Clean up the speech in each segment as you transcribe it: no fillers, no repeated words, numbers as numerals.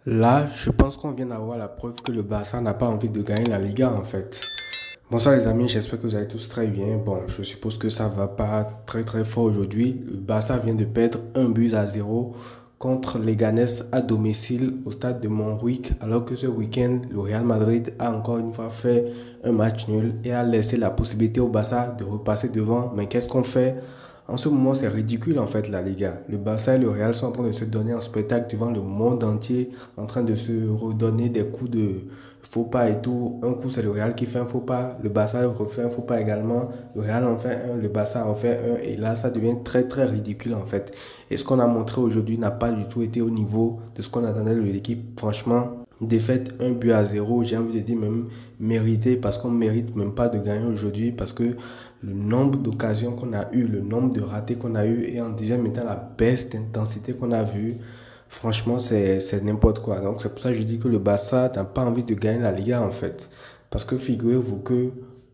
Là, je pense qu'on vient d'avoir la preuve que le Barça n'a pas envie de gagner la Liga en fait. Bonsoir les amis, j'espère que vous allez tous très bien. Bon, je suppose que ça va pas très fort aujourd'hui. Le Barça vient de perdre 1 but à 0 contre Leganés à domicile au stade de Montjuic, alors que ce week-end, le Real Madrid a encore une fois fait un match nul et a laissé la possibilité au Barça de repasser devant. Mais qu'est-ce qu'on fait? En ce moment, c'est ridicule en fait la Liga. Le Barça et le Real sont en train de se donner un spectacle devant le monde entier, en train de se redonner des coups de faux pas et tout. Un coup, c'est le Real qui fait un faux pas, le Barça refait un faux pas également, le Real en fait un, le Barça en fait un, et là, ça devient très ridicule en fait. Et ce qu'on a montré aujourd'hui n'a pas du tout été au niveau de ce qu'on attendait de l'équipe. Franchement, défaite 1 but à 0, j'ai envie de dire même mérité parce qu'on ne mérite même pas de gagner aujourd'hui parce que le nombre d'occasions qu'on a eu, le nombre de ratés qu'on a eu et en déjà mettant la baisse d'intensité qu'on a vue, franchement c'est n'importe quoi. Donc c'est pour ça que je dis que le Barça n'a pas envie de gagner la Liga en fait. Parce que figurez-vous que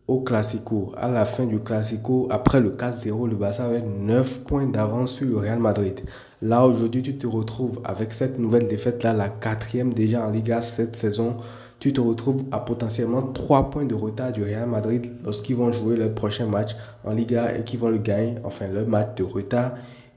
au Classico, à la fin du Classico, après le 4-0, le Barça avait 9 points d'avance sur le Real Madrid. Là, aujourd'hui, tu te retrouves avec cette nouvelle défaite-là, la quatrième déjà en Liga cette saison. Tu te retrouves à potentiellement 3 points de retard du Real Madrid lorsqu'ils vont jouer leur prochain match en Liga et qu'ils vont le gagner, enfin leur match de retard.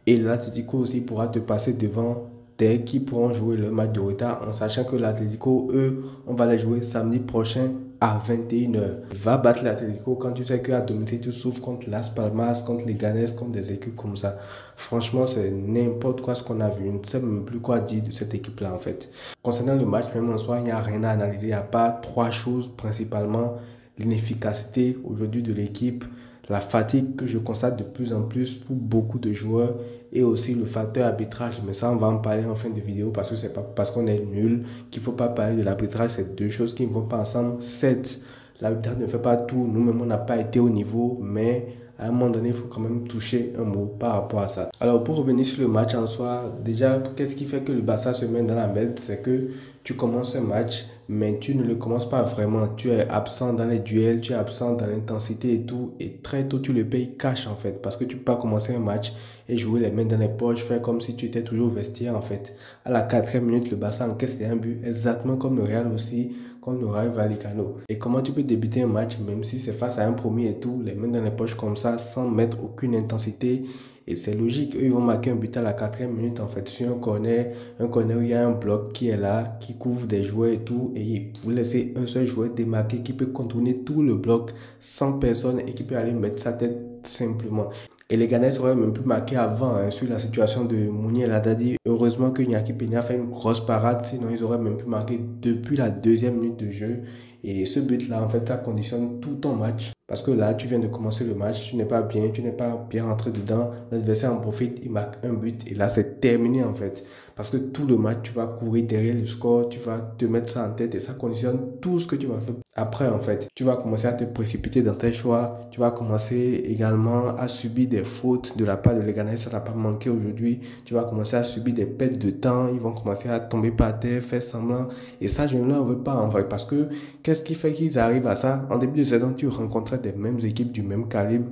Et l'Atlético aussi pourra te passer devant dès qu'ils pourront jouer le match de retard en sachant que l'Atlético, eux, on va les jouer samedi prochain à 21 h. Va battre l'Atlético quand tu sais qu'à domicile, tu souffres contre Las Palmas, contre les Ganes, contre des équipes comme ça. Franchement, c'est n'importe quoi ce qu'on a vu. Je ne sais même plus quoi dire de cette équipe-là en fait. Concernant le match, même en soi, il n'y a rien à analyser. Il n'y a pas trois choses principalement. L'inefficacité aujourd'hui de l'équipe, la fatigue que je constate de plus en plus pour beaucoup de joueurs et aussi le facteur arbitrage. Mais ça, on va en parler en fin de vidéo parce que c'est pas parce qu'on est nul qu'il faut pas parler de l'arbitrage. C'est deux choses qui ne vont pas ensemble. Certes, l'arbitrage ne fait pas tout. Nous-mêmes, on n'a pas été au niveau, mais à un moment donné, il faut quand même toucher un mot par rapport à ça. Alors, pour revenir sur le match en soi, déjà, qu'est-ce qui fait que le Barça se met dans la merde? C'est que tu commences un match, mais tu ne le commences pas vraiment. Tu es absent dans les duels, tu es absent dans l'intensité et tout. Et très tôt, tu le payes cash en fait. Parce que tu peux pas commencer un match et jouer les mains dans les poches, faire comme si tu étais toujours au vestiaire en fait. À la quatrième minute, le Barça encaisse un but, exactement comme le Real aussi, contre le Rayo Vallecano. Et comment tu peux débuter un match, même si c'est face à un premier et tout, les mains dans les poches comme ça, sans mettre aucune intensité? Et c'est logique, eux, ils vont marquer un but à la quatrième minute en fait, sur un corner où il y a un bloc qui est là, qui couvre des joueurs et tout, et vous laissez un seul joueur démarqué qui peut contourner tout le bloc sans personne et qui peut aller mettre sa tête simplement. Et les Ghanais auraient même pu marquer avant sur la situation de Mounier El Haddadi. Heureusement que Nyaki Peña a fait une grosse parade, sinon ils auraient même pu marquer depuis la deuxième minute de jeu. Et ce but-là, en fait, ça conditionne tout ton match. Parce que là, tu viens de commencer le match, tu n'es pas bien rentré dedans. L'adversaire en profite, il marque un but et là, c'est terminé en fait. Parce que tout le match, tu vas courir derrière le score, tu vas te mettre ça en tête et ça conditionne tout ce que tu vas faire. Après, en fait, tu vas commencer à te précipiter dans tes choix. Tu vas commencer également à subir des fautes de la part de Leganés. Ça n'a pas manqué aujourd'hui. Tu vas commencer à subir des pertes de temps. Ils vont commencer à tomber par terre, faire semblant. Et ça, je ne leur veux pas en vrai. Parce que qu'est-ce qui fait qu'ils arrivent à ça? En début de saison, tu rencontrais des mêmes équipes du même calibre.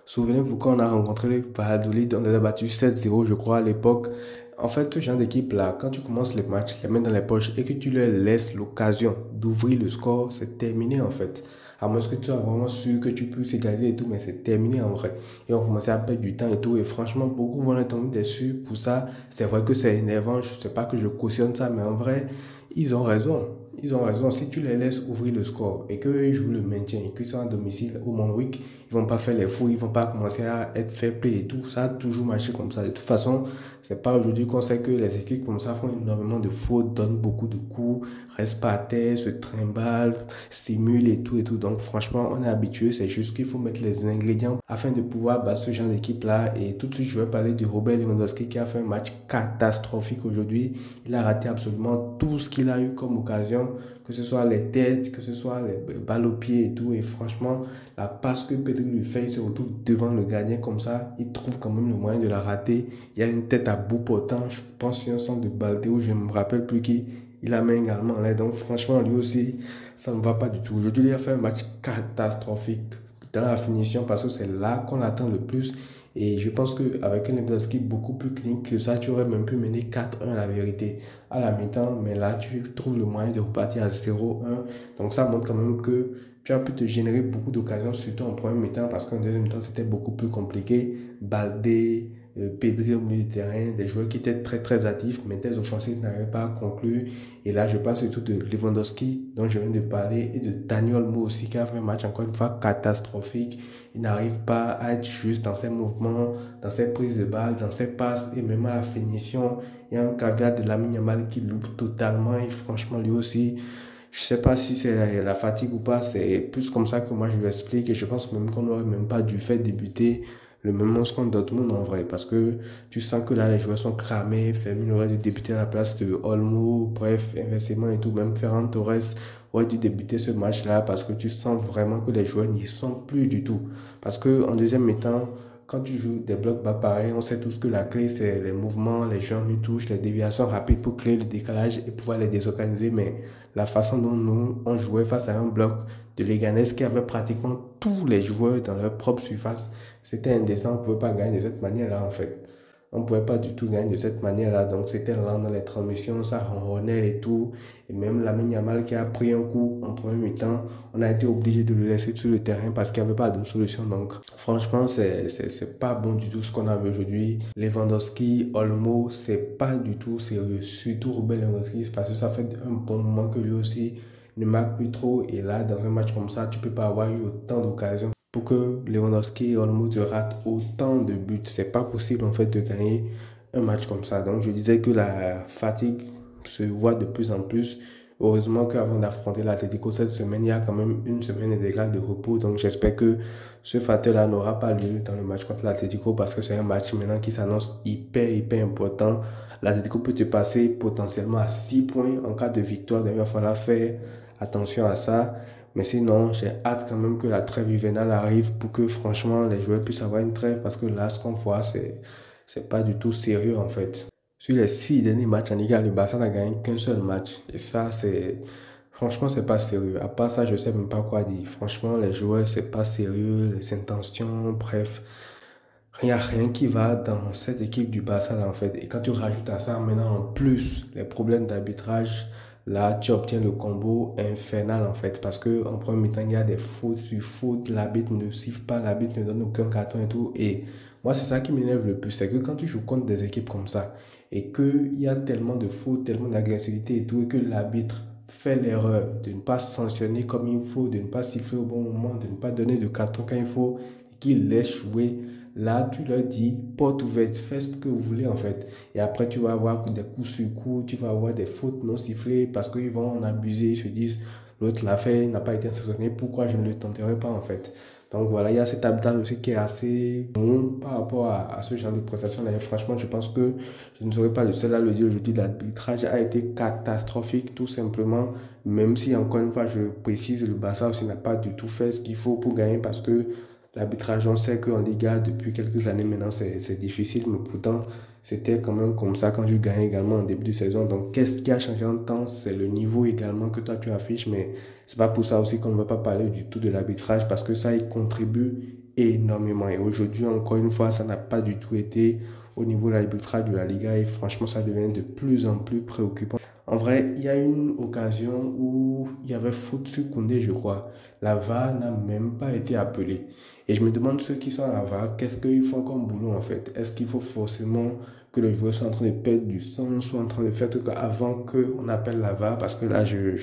Souvenez-vous quand on a rencontré les Valladolid, on les a battus 7-0, je crois, à l'époque. En fait, ce genre d'équipe-là, quand tu commences les matchs, les mains dans les poches et que tu leur laisses l'occasion d'ouvrir le score, c'est terminé en fait. À moins que tu sois vraiment sûr que tu peux égaliser et tout, mais c'est terminé en vrai. Et on commençait à perdre du temps et tout. Et franchement, beaucoup vont être tombés déçus pour ça. C'est vrai que c'est énervant, je ne sais pas que je cautionne ça, mais en vrai, ils ont raison. Ils ont raison. Si tu les laisses ouvrir le score et qu'eux jouent le maintien et qu'ils sont à domicile au Montjuic, ils vont pas faire les fous, ils vont pas commencer à être fair play et tout. Ça a toujours marché comme ça. De toute façon, c'est pas aujourd'hui qu'on sait que les équipes comme ça font énormément de fautes, donnent beaucoup de coups, restent pas à terre, se trimballent, simulent et tout et tout. Donc franchement, on est habitué. C'est juste qu'il faut mettre les ingrédients afin de pouvoir battre ce genre d'équipe-là. Et tout de suite, je vais parler de Robert Lewandowski qui a fait un match catastrophique aujourd'hui. Il a raté absolument tout ce qu'il a eu comme occasion, que ce soit les têtes, que ce soit les balles au pied et tout. Et franchement, la passe que Pedri lui fait, il se retrouve devant le gardien comme ça. Il trouve quand même le moyen de la rater. Il y a une tête à bout portant. Je pense qu'il y a un centre de Baldé où je ne me rappelle plus qui. Il a mis également là. Donc franchement, lui aussi, ça ne va pas du tout. Aujourd'hui, il a fait un match catastrophique dans la finition parce que c'est là qu'on attend le plus. Et je pense qu'avec un Lewandowski beaucoup plus clinique que ça, tu aurais même pu mener 4-1 la vérité à la mi-temps. Mais là, tu trouves le moyen de repartir à 0-1. Donc ça montre quand même que tu as pu te générer beaucoup d'occasions, surtout en premier mi-temps, parce qu'en deuxième mi-temps, c'était beaucoup plus compliqué. Baldé, Pedri au milieu de terrain, des joueurs qui étaient très très actifs, mais tes offensives n'arrivaient pas à conclure. Et là, je parle surtout de Lewandowski, dont je viens de parler, et de Dani Olmo aussi, qui a fait un match encore une fois catastrophique. Il n'arrive pas à être juste dans ses mouvements, dans ses prises de balles, dans ses passes, et même à la finition. Il y a un caveat de Lamine Yamal qui loupe totalement, et franchement, lui aussi, je sais pas si c'est la fatigue ou pas, c'est plus comme ça que moi je l'explique, et je pense même qu'on n'aurait même pas dû faire débuter le même monstre contre Dortmund en vrai, parce que tu sens que là les joueurs sont cramés. Fermin aurait dû débuter à la place de Olmo, bref, inversement et tout. Même Ferran Torres aurait dû débuter ce match-là, parce que tu sens vraiment que les joueurs n'y sont plus du tout. Parce que en deuxième mi-temps, quand tu joues des blocs bas pareils, on sait tous que la clé c'est les mouvements, les jeux en une touche, les déviations rapides pour créer le décalage et pouvoir les désorganiser. Mais la façon dont nous on jouait face à un bloc de Leganés qui avait pratiquement tous les joueurs dans leur propre surface, c'était indécent. On ne pouvait pas gagner de cette manière-là en fait. On ne pouvait pas du tout gagner de cette manière-là. Donc c'était lent dans les transmissions, ça ronronnait et tout. Et même Lamine Yamal qui a pris un coup en premier mi-temps, on a été obligé de le laisser sur le terrain parce qu'il n'y avait pas de solution. Donc franchement, c'est pas bon du tout ce qu'on a vu aujourd'hui. Lewandowski, Olmo, c'est pas du tout sérieux. Surtout Robert Lewandowski, parce que ça fait un bon moment que lui aussi ne marque plus trop. Et là, dans un match comme ça, tu peux pas avoir eu autant d'occasions pour que Lewandowski et Olmo te ratent autant de buts. C'est pas possible en fait de gagner un match comme ça. Donc je disais que la fatigue se voit de plus en plus. Heureusement qu'avant d'affronter l'Atlético cette semaine, il y a quand même une semaine intégrale de repos. Donc j'espère que ce facteur-là n'aura pas lieu dans le match contre l'Atlético, parce que c'est un match maintenant qui s'annonce hyper important. L'Atlético peut te passer potentiellement à 6 points en cas de victoire. Donc il va falloir faire attention à ça. Mais sinon, j'ai hâte quand même que la trêve hivernale arrive pour que franchement les joueurs puissent avoir une trêve, parce que là, ce qu'on voit, c'est pas du tout sérieux en fait. Sur les 6 derniers matchs en Liga, le Barça n'a gagné qu'un seul match. Et ça, franchement, c'est pas sérieux. À part ça, je sais même pas quoi dire. Franchement, les joueurs, c'est pas sérieux, les intentions, bref. Il n'y a rien qui va dans cette équipe du Barça là en fait. Et quand tu rajoutes à ça maintenant en plus les problèmes d'arbitrage, là tu obtiens le combo infernal en fait. Parce que en premier mi-temps, il y a des fautes sur fautes, l'arbitre ne siffle pas, l'arbitre ne donne aucun carton et tout. Et moi, c'est ça qui m'énerve le plus, c'est que quand tu joues contre des équipes comme ça et qu'il y a tellement de fautes, tellement d'agressivité et tout, et que l'arbitre fait l'erreur de ne pas sanctionner comme il faut, de ne pas siffler au bon moment, de ne pas donner de carton quand il faut, et qu'il laisse jouer. Là, tu leur dis, porte ouverte, faites ce que vous voulez en fait. Et après, tu vas avoir des coups sur coups, tu vas avoir des fautes non sifflées parce qu'ils vont en abuser, ils se disent, l'autre l'a fait, il n'a pas été sanctionné, pourquoi je ne le tenterai pas en fait. Donc voilà, il y a cet arbitrage aussi qui est assez bon par rapport à ce genre de prestations-là. Et franchement, je pense que je ne serai pas le seul à le dire aujourd'hui. L'arbitrage a été catastrophique, tout simplement. Même si, encore une fois, je précise, le Barça aussi n'a pas du tout fait ce qu'il faut pour gagner, parce que l'arbitrage, on sait qu'en Liga, depuis quelques années maintenant, c'est difficile, mais pourtant, c'était quand même comme ça quand je gagnais également en début de saison. Donc, qu'est-ce qui a changé en temps? C'est le niveau également que toi tu affiches, mais c'est pas pour ça aussi qu'on ne va pas parler du tout de l'arbitrage, parce que ça y contribue énormément. Et aujourd'hui, encore une fois, ça n'a pas du tout été au niveau de l'arbitrage de la Liga, et franchement, ça devient de plus en plus préoccupant. En vrai, il y a une occasion où il y avait faute sur Koundé, je crois. La VAR n'a même pas été appelée. Et je me demande, ceux qui sont à la VAR, qu'est-ce qu'ils font comme boulot en fait? Est-ce qu'il faut forcément que le joueur soit en train de perdre du sang, soit en train de faire tout ça avant qu'on appelle la VAR? Parce que là, je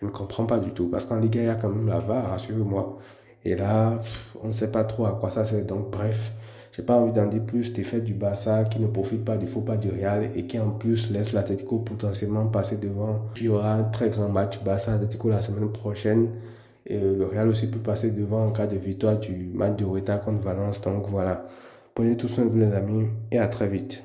ne comprends pas du tout. Parce qu'en Ligue 1, il y a quand même la VAR, rassurez-moi. Et là, on ne sait pas trop à quoi ça sert. Donc, bref, j'ai pas envie d'en dire plus. Cet effet du Barça qui ne profite pas du faux pas du Real et qui en plus laisse l'Atlético potentiellement passer devant. Il y aura un très grand match Barça-Atlético la semaine prochaine. Et le Real aussi peut passer devant en cas de victoire du match de retard contre Valence. Donc voilà. Prenez tout soin de vous les amis et à très vite.